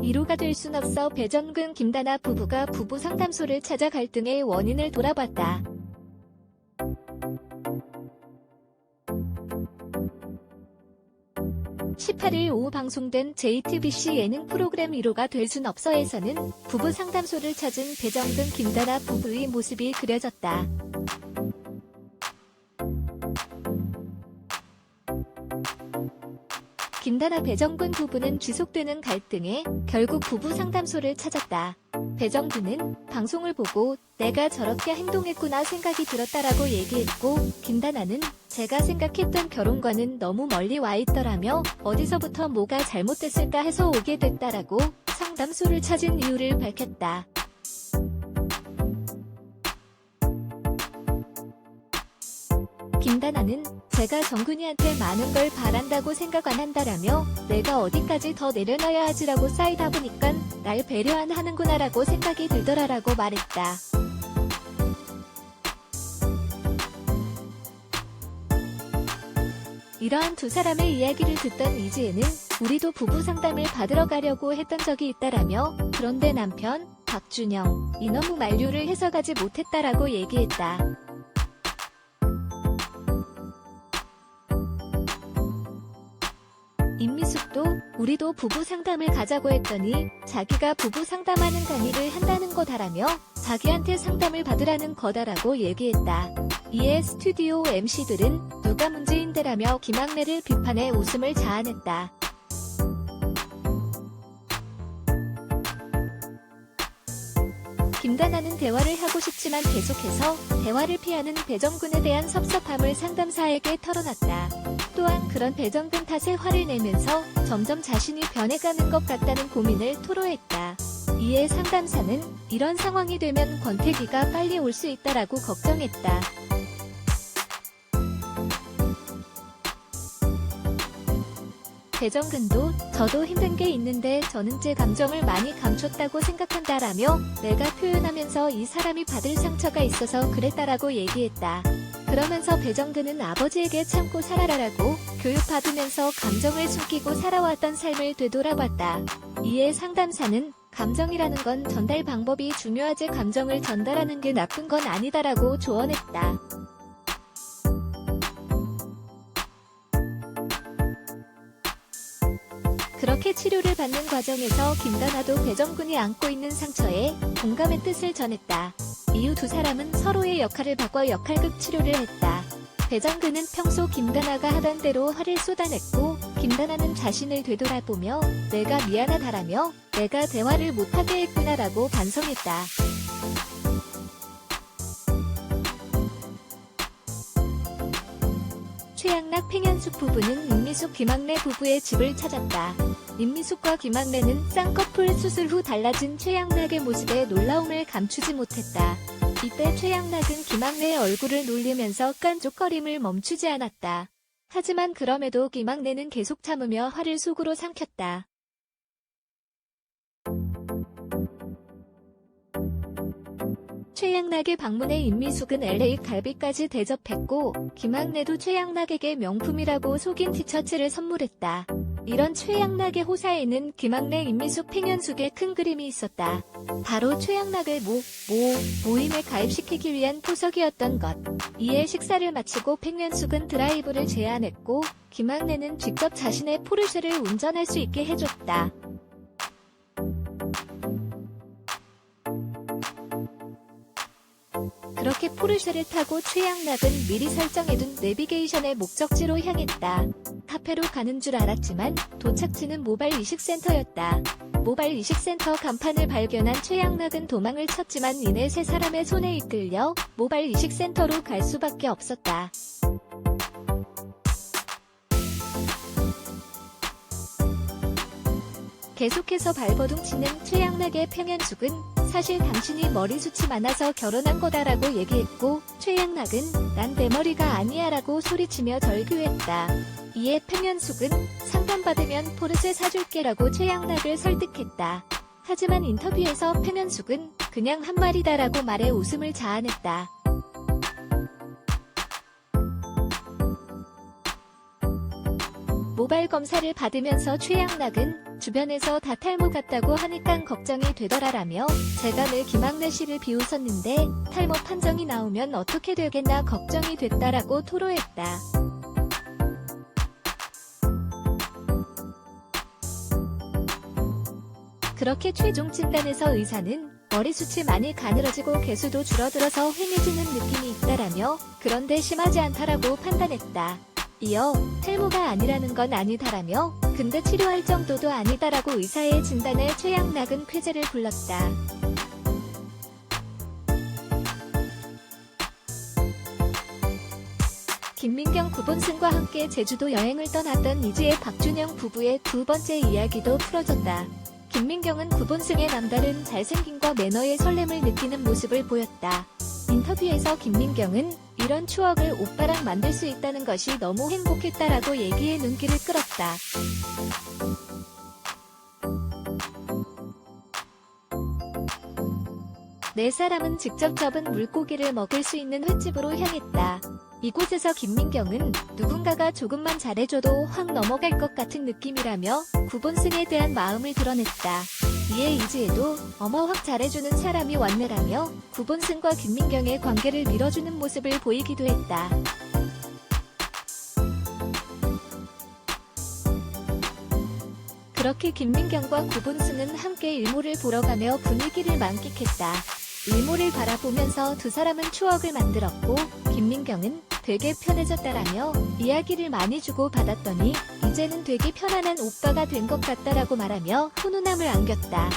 이루가 될 순 없어 배정근 김다나 부부가 부부 상담소를 찾아 갈등의 원인을 돌아봤다. 18일 오후 방송된 JTBC 예능 프로그램 이루가 될 순 없어에서는 부부 상담소를 찾은 배정근 김다나 부부의 모습이 그려졌다. 김다나 배정근 부부는 지속되는 갈등에 결국 부부 상담소를 찾았다. 배정근은 방송을 보고 내가 저렇게 행동했구나 생각이 들었다라고 얘기했고, 김다나는 제가 생각했던 결혼과는 너무 멀리 와 있더라며 어디서부터 뭐가 잘못됐을까 해서 오게 됐다라고 상담소를 찾은 이유를 밝혔다. 김다나는 제가 정근이한테 많은 걸 바란다고 생각 안 한다라며 내가 어디까지 더 내려놔야 하지라고 쌓이다 보니깐 날 배려 안 하는구나라고 생각이 들더라라고 말했다. 이러한 두 사람의 이야기를 듣던 이지혜는 우리도 부부 상담을 받으러 가려고 했던 적이 있다라며 그런데 남편 박준영이 너무 만류를 해서 가지 못했다라고 얘기했다. 임미숙도 우리도 부부 상담을 가자고 했더니 자기가 부부 상담하는 강의를 한다는 거다라며 자기한테 상담을 받으라는 거다라고 얘기했다. 이에 스튜디오 MC들은 누가 문제인데라며 김학래를 비판해 웃음을 자아냈다. 김다나는 대화를 하고 싶지만 계속해서 대화를 피하는 배정근에 대한 섭섭함을 상담사에게 털어놨다. 또한 그런 배정근 탓에 화를 내면서 점점 자신이 변해가는 것 같다는 고민을 토로했다. 이에 상담사는 이런 상황이 되면 권태기가 빨리 올 수 있다라고 걱정했다. 배정근도 저도 힘든 게 있는데 저는 제 감정을 많이 감췄다고 생각한다라며 내가 표현하면서 이 사람이 받을 상처가 있어서 그랬다라고 얘기했다. 그러면서 배정근은 아버지에게 참고 살아라라고 교육받으면서 감정을 숨기고 살아왔던 삶을 되돌아봤다. 이에 상담사는 감정이라는 건 전달 방법이 중요하지 감정을 전달하는 게 나쁜 건 아니다라고 조언했다. 그렇게 치료를 받는 과정에서 김다나도 배정근이 안고 있는 상처에 공감의 뜻을 전했다. 이후 두 사람은 서로의 역할을 바꿔 역할극 치료를 했다. 배정근은 평소 김다나가 하던 대로 화를 쏟아냈고 김다나는 자신을 되돌아보며 내가 미안하다라며 내가 대화를 못하게 했구나라고 반성했다. 최양락 팽현숙 부부는 임미숙 김학래 부부의 집을 찾았다. 임미숙과 김학래는 쌍꺼풀 수술 후 달라진 최양락의 모습에 놀라움을 감추지 못했다. 이때 최양락은 김학래의 얼굴을 놀리면서 깐족거림을 멈추지 않았다. 하지만 그럼에도 김학래는 계속 참으며 화를 속으로 삼켰다. 최양락의 방문에 임미숙은 LA 갈비까지 대접했고 김학래도 최양락에게 명품이라고 속인 티셔츠를 선물했다. 이런 최양락의 호사에는 김학래, 임미숙, 팽현숙의 큰 그림이 있었다. 바로 최양락을 모임에 가입시키기 위한 포석이었던 것. 이에 식사를 마치고 팽현숙은 드라이브를 제안했고 김학래는 직접 자신의 포르쉐를 운전할 수 있게 해줬다. 그렇게 포르쉐를 타고 최양락은 미리 설정해둔 내비게이션의 목적지로 향했다. 카페로 가는 줄 알았지만 도착지는 모바일 이식센터였다. 모바일 이식센터 간판을 발견한 최양락은 도망을 쳤지만 이내 세 사람의 손에 이끌려 모바일 이식센터로 갈 수밖에 없었다. 계속해서 발버둥 치는 최양락의 팽현숙은 사실 당신이 머리숱이 많아서 결혼한 거다라고 얘기했고 최양락은 난 내 머리가 아니야 라고 소리치며 절규했다. 이에 팽현숙은 상담받으면 포르쉐 사줄게 라고 최양락을 설득했다. 하지만 인터뷰에서 팽현숙은 그냥 한 말이다 라고 말해 웃음을 자아냈다. 모바일 모발 검사를 받으면서 최양락은 주변에서 다 탈모 같다고 하니깐 걱정이 되더라라며 제가 늘 김학래 씨를 비웃었는데 탈모 판정이 나오면 어떻게 되겠나 걱정이 됐다라고 토로했다. 그렇게 최종 진단에서 의사는 머리숱이 많이 가늘어지고 개수도 줄어들어서 휑해지는 느낌이 있다라며 그런데 심하지 않다라고 판단했다. 이어 탈모가 아니라는 건 아니다라며 근데 치료할 정도도 아니다라고 의사의 진단에 최양락은 쾌재를 불렀다. 김민경 구본승과 함께 제주도 여행을 떠났던 이지혜 박준영 부부의 두 번째 이야기도 풀어졌다. 김민경은 구본승의 남다른 잘생김과 매너의 설렘을 느끼는 모습을 보였다. 인터뷰에서 김민경은 이런 추억을 오빠랑 만들 수 있다는 것이 너무 행복했다라고 얘기해 눈길을 끌었다. 네 사람은 직접 잡은 물고기를 먹을 수 있는 횟집으로 향했다. 이곳에서 김민경은 누군가가 조금만 잘해줘도 확 넘어갈 것 같은 느낌이라며 구본승에 대한 마음을 드러냈다. 이에 이지혜도 어머 확 잘해주는 사람이 왔네라며 구본승과 김민경의 관계를 밀어주는 모습을 보이기도 했다. 그렇게 김민경과 구본승은 함께 일몰을 보러 가며 분위기를 만끽했다. 일몰을 바라보면서 두 사람은 추억을 만들었고 김민경은 되게 편해졌다라며 이야기를 많이 주고받았더니 이제는 되게 편안한 오빠가 된 것 같다라고 말하며 훈훈함을 안겼다.